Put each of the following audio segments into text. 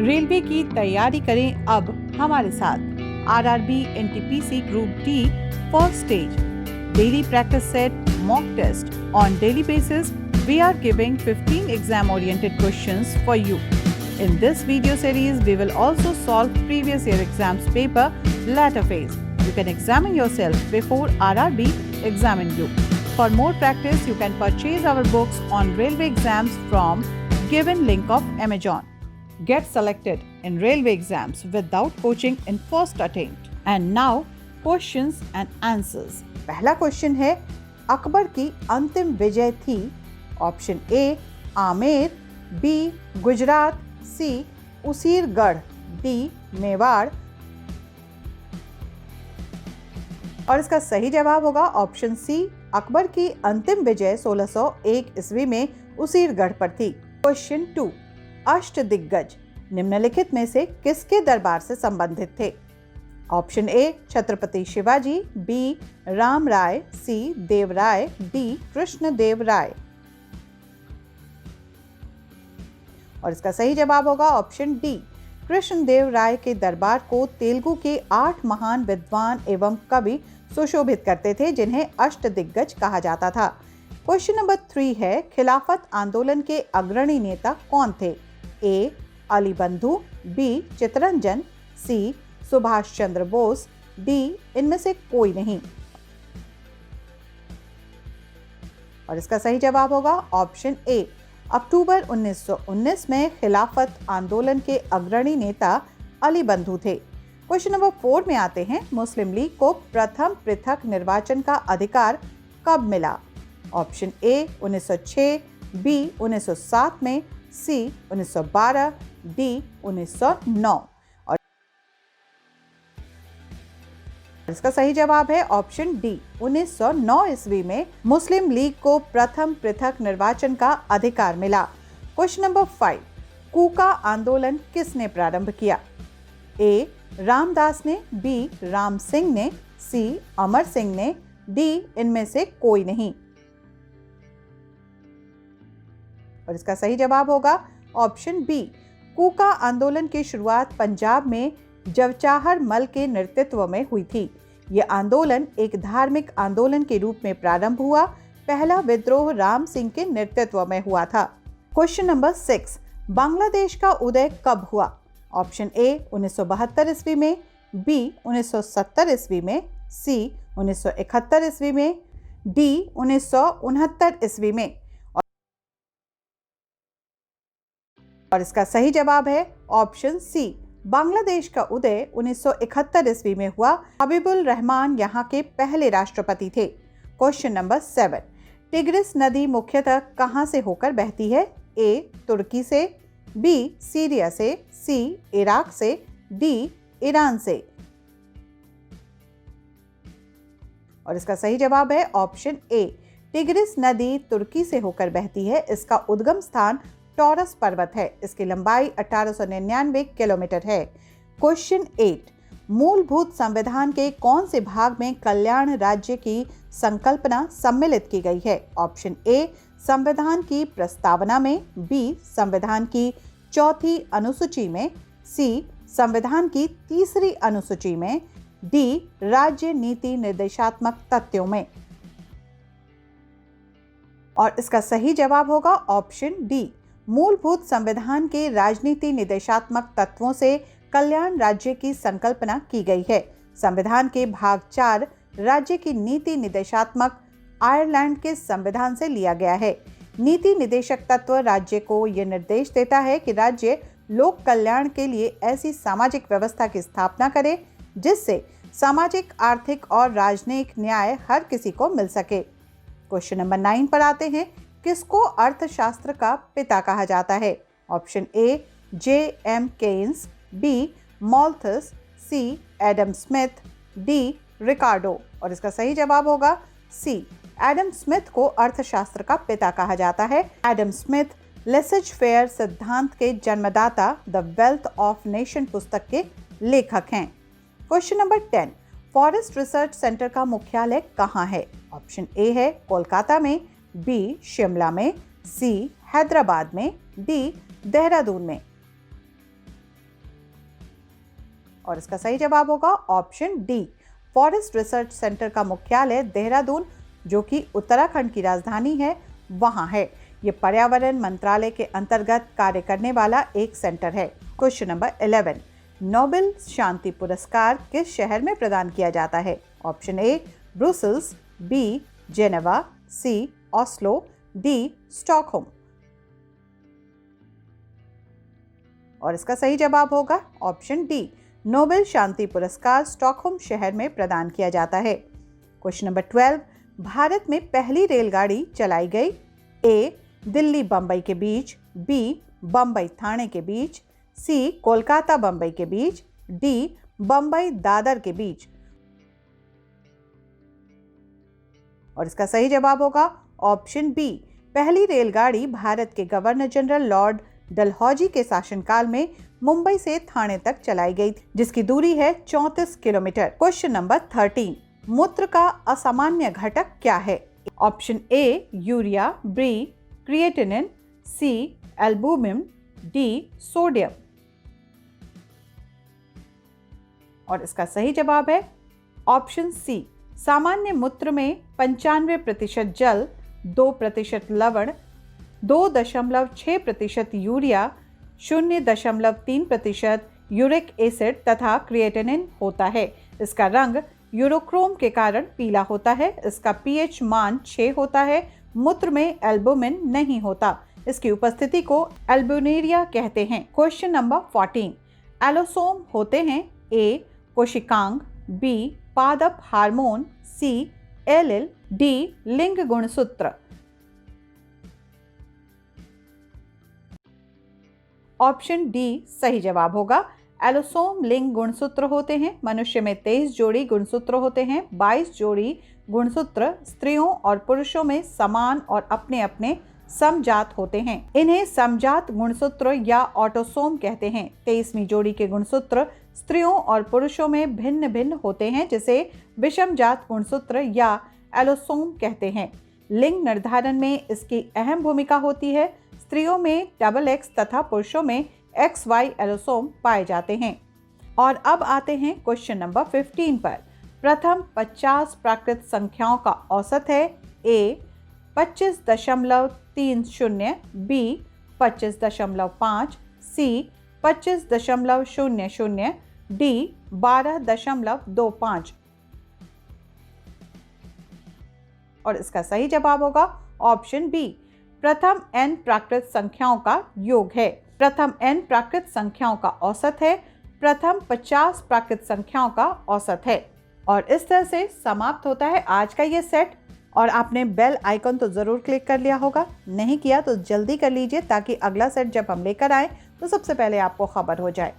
Railway की तैयारी करें अब हमारे साथ। RRB NTPC group D first stage daily practice set mock test on daily basis. We are giving 15 exam oriented questions for you. In this video series, we will also solve previous year exams paper latter phase. You can examine yourself before RRB examine you. For more practice, you can purchase our books on railway exams from given link of Amazon. Get selected in railway exams without coaching in first attempt. And now, questions and answers. पहला question है, अकबर की अंतिम विजय थी। Option A Amer, B Gujarat, C Asirgarh, D Mewar. और इसका सही जवाब होगा ऑप्शन सी, अकबर की अंतिम विजय 1601 ईस्वी में उसीरगढ़ पर थी। क्वेश्चन 2, अष्टदिग्गज निम्नलिखित में से किसके दरबार से संबंधित थे? Option A Chhatrapati Shivaji, B Ram Rai, C Devaraya, D Krishnadeva Rai. और इसका सही जवाब होगा ऑप्शन डी, कृष्णदेव राय के दरबार को तेलुगु के 8 महान विद्वान एवं कवि सुशोभित करते थे, जिन्हें अष्टदिग्गज कहा जाता था। क्वेश्चन नंबर 3 है, खिलाफत आंदोलन के अग्रणी नेता कौन थे? ए अली बंधु, बी चित्तरंजन, सी सुभाष चंद्र बोस, डी इनमें से कोई नहीं। और इसका सही जवाब होगा ऑप्शन ए, अक्टूबर 1919 में खिलाफत आंदोलन के अग्रणी नेता अली बंधु थे। क्वेश्चन नंबर 4 में आते हैं, मुस्लिम लीग को प्रथम पृथक निर्वाचन का अधिकार कब मिला? ऑप्शन ए 1906, बी 1907 में, सी 1912, डी 1909। इसका सही जवाब है ऑप्शन डी, 1909 ईस्वी में मुस्लिम लीग को प्रथम पृथक निर्वाचन का अधिकार मिला। क्वेश्चन नंबर 5, कूका आंदोलन किसने प्रारंभ किया? ए रामदास ने, बी राम सिंह ने, सी अमर सिंह ने, डी इनमें से कोई नहीं। और इसका सही जवाब होगा ऑप्शन बी, कूका आंदोलन की शुरुआत पंजाब में जवाहर मल के नेतृत्व में हुई थी। यह आंदोलन एक धार्मिक आंदोलन के रूप में प्रारंभ हुआ। पहला विद्रोह राम सिंह के नेतृत्व में हुआ था। क्वेश्चन नंबर 6, बांग्लादेश का उदय कब हुआ? ऑप्शन ए 1972 ईस्वी में, बी 1970 ईस्वी में, सी 1971 ईस्वी में, डी 1969 ईस्वी में। और इसका सही जवाब है ऑप्शन सी, बांग्लादेश का उदय 1971 ईस्वी में हुआ। हबीबुल रहमान यहाँ के पहले राष्ट्रपति थे। क्वेश्चन नंबर 7, टिग्रिस नदी मुख्यतः कहाँ से होकर बहती है? ए तुर्की से, बी सीरिया से, सी इराक से, डी ईरान से। और इसका सही जवाब है ऑप्शन ए, टिग्रिस नदी तुर्की से होकर बहती है। इसका उद्गम स्थान टॉरस पर्वत है। इसकी लंबाई 1899 किलोमीटर है। क्वेश्चन 8, मूलभूत संविधान के कौन से भाग में कल्याण राज्य की संकल्पना सम्मिलित की गई है? ऑप्शन ए संविधान की प्रस्तावना में, बी संविधान की 4थी अनुसूची में, सी संविधान की 3री अनुसूची में, डी राज्य नीति निर्देशात्मक तथ्यों में। और इसका सही जवाब होगा ऑप्शन डी, मूलभूत संविधान के राजनीति निर्देशात्मक तत्वों से कल्याण राज्य की संकल्पना की गई है। संविधान के भाग 4 राज्य की नीति निर्देशात्मक आयरलैंड के संविधान से लिया गया है। नीति निर्देशक तत्व राज्य को यह निर्देश देता है कि राज्य लोक कल्याण के लिए ऐसी सामाजिक व्यवस्था की स्थापना करे जिससे सामाजिक, आर्थिक और राजनयिक न्याय हर किसी को मिल सके। क्वेश्चन नंबर 9 पर आते हैं, किसको अर्थशास्त्र का पिता कहा जाता है? Option A J.M. Keynes, B Malthus, C Adam Smith, D Ricardo. और इसका सही जवाब होगा सी, एडम स्मिथ को अर्थशास्त्र का पिता कहा जाता है। एडम स्मिथ लेसेज फेयर सिद्धांत के जन्मदाता द वेल्थ ऑफ नेशन पुस्तक के लेखक हैं। Question number 10, forest research centre का मुख्यालय कहाँ है? ऑप्शन ए है कोलकाता में, बी शिमला में, सी हैदराबाद में, डी देहरादून में। और इसका सही जवाब होगा option D, forest research centre का मुख्यालय देहरादून, जो कि उत्तराखंड की राजधानी है, वहां है। ये पर्यावरण मंत्रालय के अंतर्गत कार्य करने वाला एक सेंटर है। क्वेश्चन नंबर 11, नोबेल शांति पुरस्कार किस शहर में प्रदान किया जाता है? Option A Brussels, B Geneva, C Oslo, D Stockholm. और इसका सही जवाब होगा ऑप्शन डी, नोबेल शांति पुरस्कार स्टॉकहोम शहर में प्रदान किया जाता है। क्वेश्चन नंबर 12, भारत में पहली रेलगाड़ी चलाई गई? ए दिल्ली बंबई के बीच, बी बंबई ठाणे के बीच, सी कोलकाता बंबई के बीच, डी बंबई दादर के बीच। और इसका सही जवाब होगा ऑप्शन बी, पहली रेलगाड़ी भारत के गवर्नर जनरल लॉर्ड डलहौजी के शासनकाल में मुंबई से ठाणे तक चलाई गई, जिसकी दूरी है 34 किलोमीटर। क्वेश्चन नंबर 13, मूत्र का असामान्य घटक क्या है? Option A urea, B creatinine, C albumin, D sodium. और इसका सही जवाब है ऑप्शन सी, सामान्य मूत्र में 95% जल, 2% लवण, 2.6% यूरिया, 0.3% यूरिक एसिड तथा क्रिएटिनिन होता है। इसका रंग यूरोक्रोम के कारण पीला होता है। इसका पीएच मान 6 होता है। मूत्र में एल्बुमिन नहीं होता। इसकी उपस्थिति को एल्बुनेरिया कहते हैं। क्वेश्चन नंबर 14, एलोसोम होते हैं? ए कोशिकांग, बी पादप हार्मोन, सी एलिल, डी लिंग गुणसूत्र। ऑप्शन डी सही जवाब होगा। एलोसोम लिंग गुणसूत्र होते हैं। मनुष्य में 23 जोड़ी गुणसूत्र होते हैं। 22 जोड़ी गुणसूत्र स्त्रियों और पुरुषों में समान और अपने अपने समजात होते हैं। इन्हें समजात गुणसूत्र या ऑटोसोम कहते हैं। 23वीं जोड़ी के गुणसूत्र स्त्रियों और पुरुषों में भिन्न भिन्न होते हैं, जिसे विषमजात गुणसूत्र या एलोसोम कहते हैं। लिंग निर्धारण में इसकी अहम भूमिका होती है। स्त्रियों में XX तथा पुरुषों में XY एलोसोम पाए जाते हैं। और अब आते हैं क्वेश्चन नंबर 15 पर। प्रथम 50 प्राकृत संख्याओं का औसत है? ए 25.30, बी 25.5, सी 25.00, डी 12.25। और इसका सही जवाब होगा ऑप्शन बी, प्रथम n प्राकृत संख्याओं का योग है। प्रथम n प्राकृत संख्याओं का औसत है। प्रथम 50 प्राकृत संख्याओं का औसत है। और इस तरह से समाप्त होता है आज का ये सेट। और आपने बेल आइकन तो ज़रूर क्लिक कर लिया होगा, नहीं किया तो जल्दी कर लीजिए, ताकि अगला सेट जब हम लेकर आए तो सबसे पहले आपको खबर हो जाए।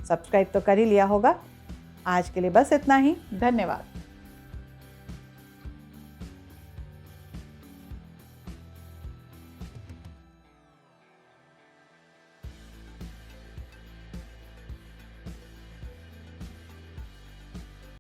सब्सक्राइब तो कर ही लिया होगा। आज के लिए बस इतना ही। धन्यवाद।